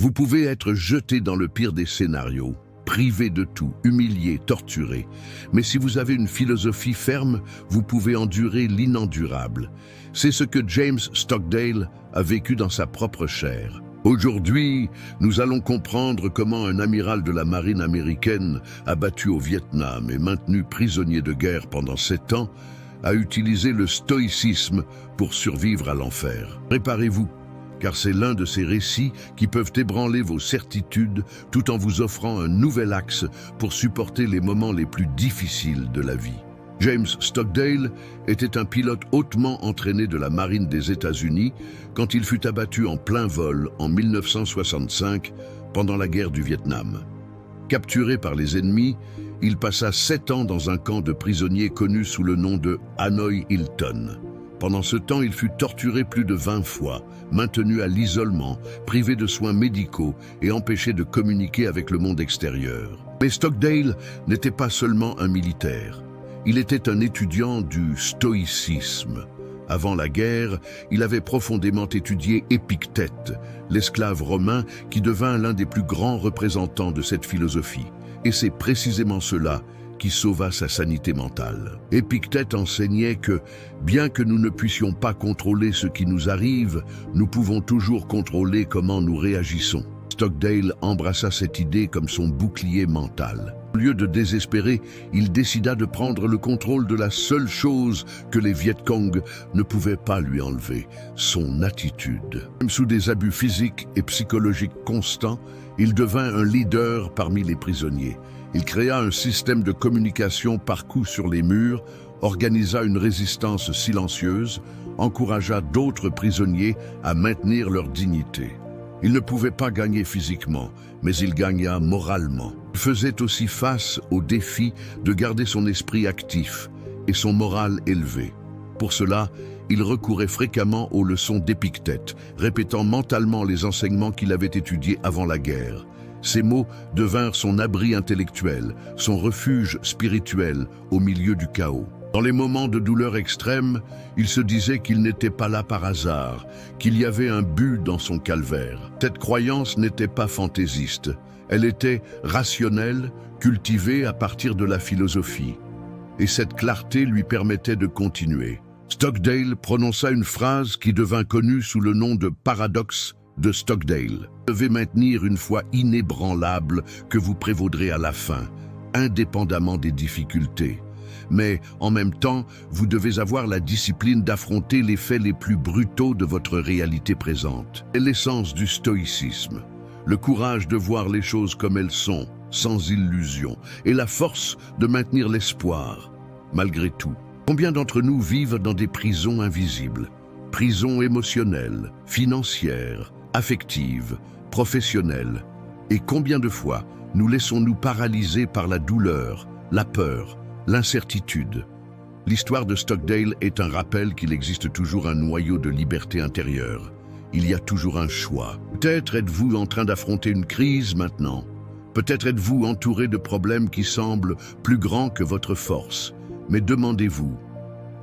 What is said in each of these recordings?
Vous pouvez être jeté dans le pire des scénarios, privé de tout, humilié, torturé. Mais si vous avez une philosophie ferme, vous pouvez endurer l'inendurable. C'est ce que James Stockdale a vécu dans sa propre chair. Aujourd'hui, nous allons comprendre comment un amiral de la marine américaine, abattu au Vietnam et maintenu prisonnier de guerre pendant 7 ans, a utilisé le stoïcisme pour survivre à l'enfer. Préparez-vous, car c'est l'un de ces récits qui peuvent ébranler vos certitudes tout en vous offrant un nouvel axe pour supporter les moments les plus difficiles de la vie. James Stockdale était un pilote hautement entraîné de la marine des États-Unis quand il fut abattu en plein vol en 1965 pendant la guerre du Vietnam. Capturé par les ennemis, il passa 7 ans dans un camp de prisonniers connu sous le nom de Hanoi Hilton. Pendant ce temps, il fut torturé plus de 20 fois, maintenu à l'isolement, privé de soins médicaux et empêché de communiquer avec le monde extérieur. Mais Stockdale n'était pas seulement un militaire. Il était un étudiant du stoïcisme. Avant la guerre, il avait profondément étudié Épictète, l'esclave romain qui devint l'un des plus grands représentants de cette philosophie. Et c'est précisément cela qui sauva sa sanité mentale. Épictète enseignait que, bien que nous ne puissions pas contrôler ce qui nous arrive, nous pouvons toujours contrôler comment nous réagissons. Stockdale embrassa cette idée comme son bouclier mental. Au lieu de désespérer, il décida de prendre le contrôle de la seule chose que les Viet Cong ne pouvaient pas lui enlever, son attitude. Même sous des abus physiques et psychologiques constants, il devint un leader parmi les prisonniers. Il créa un système de communication par coups sur les murs, organisa une résistance silencieuse, encouragea d'autres prisonniers à maintenir leur dignité. Il ne pouvait pas gagner physiquement, mais il gagna moralement. Il faisait aussi face au défi de garder son esprit actif et son moral élevé. Pour cela, il recourait fréquemment aux leçons d'Épictète, répétant mentalement les enseignements qu'il avait étudiés avant la guerre. Ces mots devinrent son abri intellectuel, son refuge spirituel au milieu du chaos. Dans les moments de douleur extrême, il se disait qu'il n'était pas là par hasard, qu'il y avait un but dans son calvaire. Cette croyance n'était pas fantaisiste, elle était rationnelle, cultivée à partir de la philosophie. Et cette clarté lui permettait de continuer. Stockdale prononça une phrase qui devint connue sous le nom de paradoxe de Stockdale. Vous devez maintenir une foi inébranlable que vous prévaudrez à la fin, indépendamment des difficultés. Mais en même temps, vous devez avoir la discipline d'affronter les faits les plus brutaux de votre réalité présente. C'est l'essence du stoïcisme, le courage de voir les choses comme elles sont, sans illusion, et la force de maintenir l'espoir, malgré tout. Combien d'entre nous vivent dans des prisons invisibles, prisons émotionnelles, financières, affectives, professionnelles, et combien de fois nous laissons-nous paralyser par la douleur, la peur, l'incertitude. L'histoire de Stockdale est un rappel qu'il existe toujours un noyau de liberté intérieure. Il y a toujours un choix. Peut-être êtes-vous en train d'affronter une crise maintenant. Peut-être êtes-vous entouré de problèmes qui semblent plus grands que votre force. Mais demandez-vous,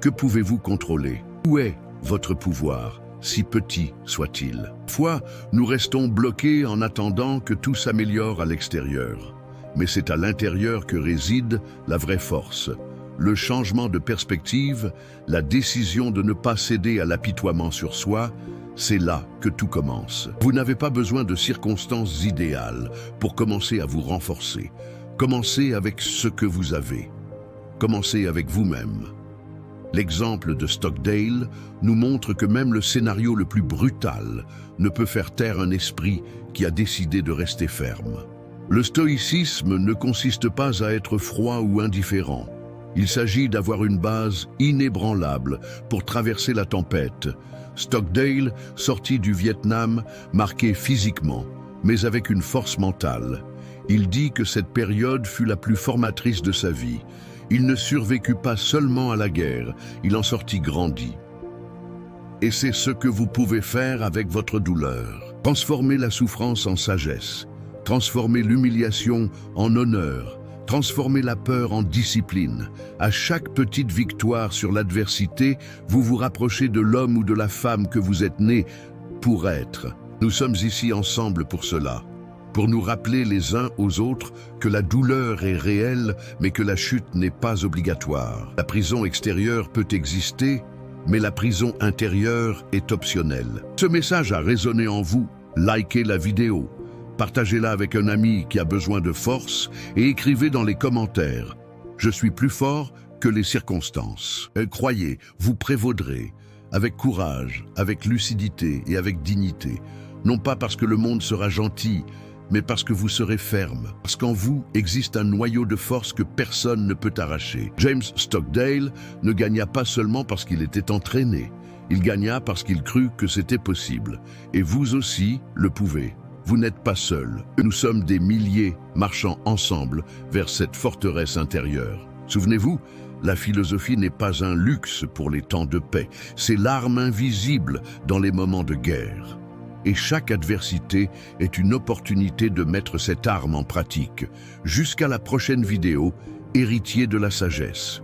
que pouvez-vous contrôler? Où est votre pouvoir, si petit soit-il? Parfois, nous restons bloqués en attendant que tout s'améliore à l'extérieur. Mais c'est à l'intérieur que réside la vraie force. Le changement de perspective, la décision de ne pas céder à l'apitoiement sur soi, c'est là que tout commence. Vous n'avez pas besoin de circonstances idéales pour commencer à vous renforcer. Commencez avec ce que vous avez. Commencez avec vous-même. L'exemple de Stockdale nous montre que même le scénario le plus brutal ne peut faire taire un esprit qui a décidé de rester ferme. Le stoïcisme ne consiste pas à être froid ou indifférent. Il s'agit d'avoir une base inébranlable pour traverser la tempête. Stockdale, sorti du Vietnam, marqué physiquement, mais avec une force mentale. Il dit que cette période fut la plus formatrice de sa vie. Il ne survécut pas seulement à la guerre, il en sortit grandi. Et c'est ce que vous pouvez faire avec votre douleur. Transformer la souffrance en sagesse. Transformer l'humiliation en honneur, transformer la peur en discipline. À chaque petite victoire sur l'adversité, vous vous rapprochez de l'homme ou de la femme que vous êtes né pour être. Nous sommes ici ensemble pour cela, pour nous rappeler les uns aux autres que la douleur est réelle, mais que la chute n'est pas obligatoire. La prison extérieure peut exister, mais la prison intérieure est optionnelle. Ce message a résonné en vous. Likez la vidéo, partagez-la avec un ami qui a besoin de force et écrivez dans les commentaires « Je suis plus fort que les circonstances ». Croyez, vous prévaudrez, avec courage, avec lucidité et avec dignité. Non pas parce que le monde sera gentil, mais parce que vous serez ferme. Parce qu'en vous existe un noyau de force que personne ne peut arracher. James Stockdale ne gagna pas seulement parce qu'il était entraîné. Il gagna parce qu'il crut que c'était possible. Et vous aussi le pouvez. Vous n'êtes pas seul. Nous sommes des milliers marchant ensemble vers cette forteresse intérieure. Souvenez-vous, la philosophie n'est pas un luxe pour les temps de paix. C'est l'arme invisible dans les moments de guerre. Et chaque adversité est une opportunité de mettre cette arme en pratique. Jusqu'à la prochaine vidéo, héritier de la sagesse.